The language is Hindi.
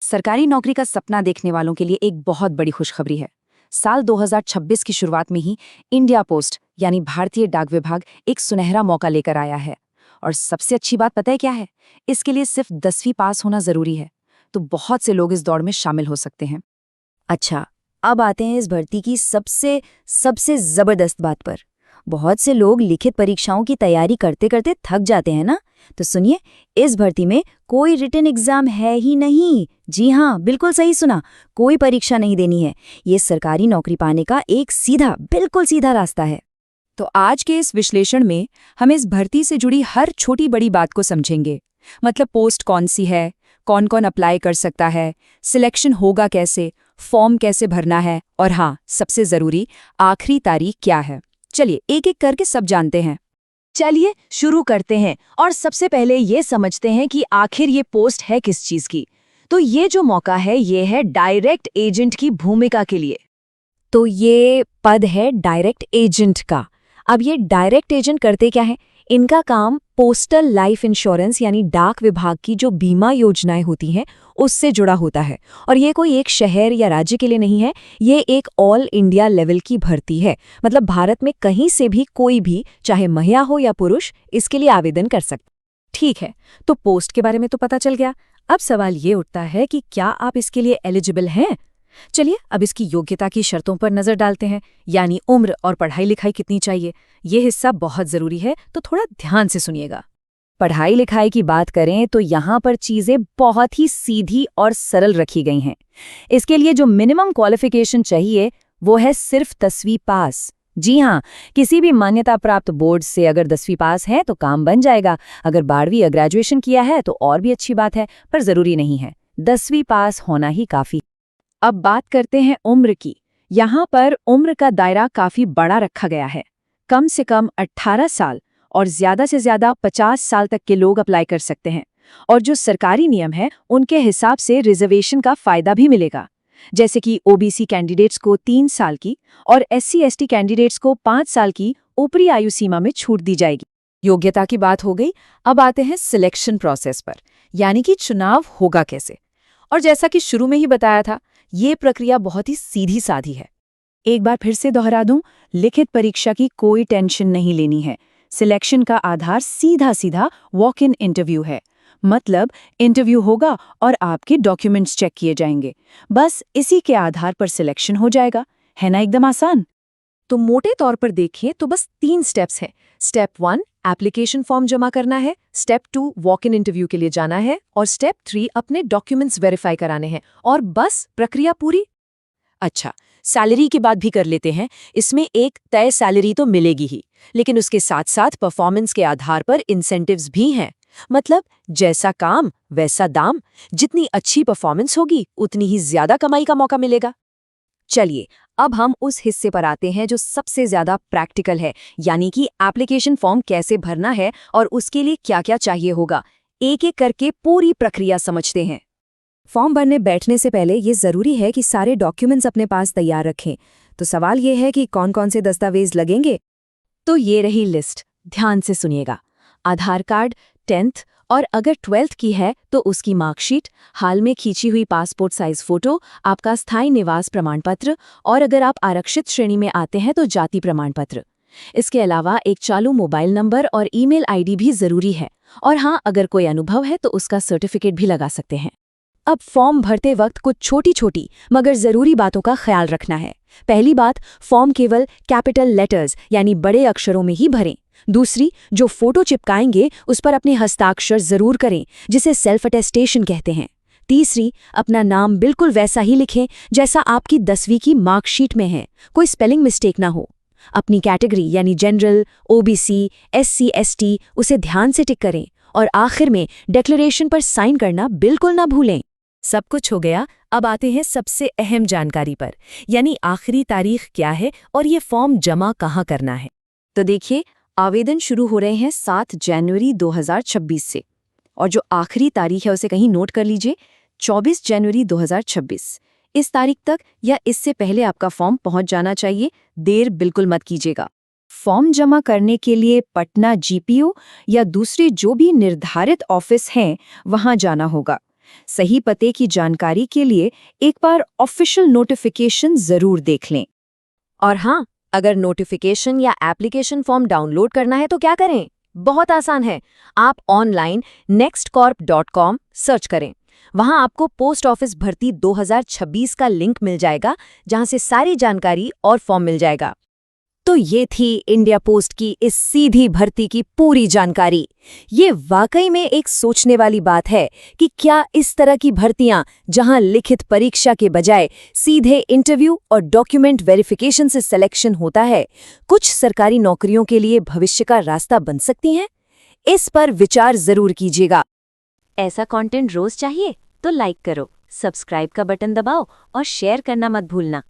सरकारी नौकरी का सपना देखने वालों के लिए एक बहुत बड़ी खुशखबरी है। साल 2026 की शुरुआत में ही इंडिया पोस्ट यानी भारतीय डाक विभाग एक सुनहरा मौका लेकर आया है। और सबसे अच्छी बात पता है क्या है? इसके लिए सिर्फ 10वीं पास होना जरूरी है। तो बहुत से लोग इस दौड़ में शामिल हो सकते हैं। अच्छा, अब आते हैं इस भर्ती की सबसे सबसे जबरदस्त बात पर। बहुत से लोग लिखित परीक्षाओं की तैयारी करते करते थक जाते हैं ना। तो सुनिए, इस भर्ती में कोई रिटन एग्जाम है ही नहीं। जी हाँ, बिल्कुल सही सुना, कोई परीक्षा नहीं देनी है। ये सरकारी नौकरी पाने का एक सीधा, बिल्कुल सीधा रास्ता है। तो आज के इस विश्लेषण में हम इस भर्ती से जुड़ी हर छोटी बड़ी बात को समझेंगे। मतलब पोस्ट कौन सी है, कौन कौन अप्लाई कर सकता है, सिलेक्शन होगा कैसे, फॉर्म कैसे भरना है, और हाँ, सबसे जरूरी, आखिरी तारीख क्या है। चलिए एक एक करके सब जानते हैं। चलिए शुरू करते हैं और सबसे पहले ये समझते हैं कि आखिर ये पोस्ट है किस चीज की। तो ये जो मौका है ये है डायरेक्ट एजेंट की भूमिका के लिए। तो ये पद है डायरेक्ट एजेंट का। अब ये डायरेक्ट एजेंट करते क्या है? इनका काम पोस्टल लाइफ इंश्योरेंस यानी डाक विभाग की जो बीमा योजनाएं होती हैं उससे जुड़ा होता है। और ये कोई एक शहर या राज्य के लिए नहीं है, ये एक ऑल इंडिया लेवल की भर्ती है। मतलब भारत में कहीं से भी कोई भी, चाहे महिला हो या पुरुष, इसके लिए आवेदन कर सकता। ठीक है, तो पोस्ट के बारे में तो पता चल गया। अब सवाल ये उठता है कि क्या आप इसके लिए एलिजिबल हैं? चलिए अब इसकी योग्यता की शर्तों पर नजर डालते हैं। यानी उम्र और पढ़ाई लिखाई कितनी चाहिए, ये हिस्सा बहुत जरूरी है, तो थोड़ा ध्यान से सुनिएगा। पढ़ाई लिखाई की बात करें तो यहाँ पर चीजें बहुत ही सीधी और सरल रखी गई हैं। इसके लिए जो मिनिमम क्वालिफिकेशन चाहिए वो है सिर्फ 10वीं पास। जी हाँ, किसी भी मान्यता प्राप्त बोर्ड से अगर 10वीं पास है तो काम बन जाएगा। अगर 12वीं या ग्रेजुएशन किया है तो और भी अच्छी बात है, पर जरूरी नहीं है। 10वीं पास होना ही काफी। अब बात करते हैं उम्र की। यहाँ पर उम्र का दायरा काफी बड़ा रखा गया है। कम से कम 18 साल और ज्यादा से ज्यादा 50 साल तक के लोग अप्लाई कर सकते हैं। और जो सरकारी नियम है उनके हिसाब से रिजर्वेशन का फायदा भी मिलेगा। जैसे कि ओबीसी कैंडिडेट्स को 3 साल की और SC/ST कैंडिडेट्स को 5 साल की ऊपरी आयु सीमा में छूट दी जाएगी। योग्यता की बात हो गई, अब आते हैं सिलेक्शन प्रोसेस पर, यानी कि चुनाव होगा कैसे। और जैसा कि शुरू में ही बताया था, ये प्रक्रिया बहुत ही सीधी साधी है। एक बार फिर से दोहरा दूं, लिखित परीक्षा की कोई टेंशन नहीं लेनी है। सिलेक्शन का आधार सीधा सीधा वॉक इन इंटरव्यू है। मतलब इंटरव्यू होगा और आपके डॉक्यूमेंट्स चेक किए जाएंगे। बस इसी के आधार पर सिलेक्शन हो जाएगा। है ना एकदम आसान? तो मोटे तौर पर देखें तो बस 3 स्टेप्स हैं। स्टेप 1 एप्लीकेशन फॉर्म जमा करना है, स्टेप 2 वॉक इन इंटरव्यू के लिए जाना है, और स्टेप 3 अपने डॉक्यूमेंट्स वेरीफाई कराने हैं, और बस प्रक्रिया पूरी। अच्छा, सैलरी की बात भी कर लेते हैं। इसमें एक तय सैलरी तो मिलेगी ही, लेकिन उसके साथ साथ परफॉर्मेंस के आधार पर इंसेंटिव्स भी हैं। मतलब जैसा काम वैसा दाम। जितनी अच्छी परफॉर्मेंस होगी उतनी ही ज्यादा कमाई का मौका मिलेगा। चलिए अब हम उस हिस्से पर आते हैं जो सबसे ज्यादा प्रैक्टिकल है, यानी कि एप्लीकेशन फॉर्म कैसे भरना है और उसके लिए क्या क्या चाहिए होगा। एक एक करके पूरी प्रक्रिया समझते हैं। फॉर्म भरने बैठने से पहले ये जरूरी है कि सारे डॉक्यूमेंट्स अपने पास तैयार रखें। तो सवाल ये है कि कौन कौन से दस्तावेज लगेंगे। तो ये रही लिस्ट, ध्यान से सुनिएगा। आधार कार्ड, 10th और अगर 12th की है तो उसकी मार्कशीट, हाल में खींची हुई पासपोर्ट साइज फोटो, आपका स्थायी निवास प्रमाण पत्र, और अगर आप आरक्षित श्रेणी में आते हैं तो जाति प्रमाण पत्र। इसके अलावा एक चालू मोबाइल नंबर और ईमेल आईडी भी जरूरी है। और हाँ, अगर कोई अनुभव है तो उसका सर्टिफिकेट भी लगा सकते हैं। अब फॉर्म भरते वक्त कुछ छोटी छोटी मगर जरूरी बातों का ख्याल रखना है। पहली बात, फॉर्म केवल कैपिटल लेटर्स यानी बड़े अक्षरों में ही भरें। दूसरी, जो फोटो चिपकाएंगे उस पर अपने हस्ताक्षर जरूर करें, जिसे सेल्फ अटेस्टेशन कहते हैं। तीसरी, अपना नाम बिल्कुल वैसा ही लिखें जैसा आपकी 10वीं की मार्कशीट में है, कोई स्पेलिंग मिस्टेक ना हो। अपनी कैटेगरी यानी जनरल, ओबीसी, SC/ST उसे ध्यान से टिक करें। और आखिर में डिक्लेरेशन पर साइन करना बिल्कुल ना भूलें। सब कुछ हो गया, अब आते हैं सबसे अहम जानकारी पर, यानी आखिरी तारीख क्या है और ये फॉर्म जमा कहाँ करना है। तो देखिए, आवेदन शुरू हो रहे हैं 7 जनवरी 2026 से, और जो आखिरी तारीख है उसे कहीं नोट कर लीजिए, 24 जनवरी 2026। इस तारीख तक या इससे पहले आपका फॉर्म पहुंच जाना चाहिए। देर बिल्कुल मत कीजिएगा। फॉर्म जमा करने के लिए पटना GPO या दूसरे जो भी निर्धारित ऑफिस हैं वहां जाना होगा। सही पते की जानकारी के लिए एक बार ऑफिशियल नोटिफिकेशन जरूर देख लें। और हाँ, अगर नोटिफिकेशन या एप्लीकेशन फॉर्म डाउनलोड करना है तो क्या करें? बहुत आसान है। आप ऑनलाइन nextcorp.com सर्च करें। वहां आपको पोस्ट ऑफिस भर्ती 2026 का लिंक मिल जाएगा, जहां से सारी जानकारी और फॉर्म मिल जाएगा। तो ये थी इंडिया पोस्ट की इस सीधी भर्ती की पूरी जानकारी। ये वाकई में एक सोचने वाली बात है कि क्या इस तरह की भर्तियां, जहां लिखित परीक्षा के बजाय सीधे इंटरव्यू और डॉक्यूमेंट वेरिफिकेशन से सिलेक्शन होता है, कुछ सरकारी नौकरियों के लिए भविष्य का रास्ता बन सकती हैं? इस पर विचार जरूर कीजिएगा। ऐसा कंटेंट रोज चाहिए तो लाइक करो, सब्सक्राइब का बटन दबाओ और शेयर करना मत भूलना।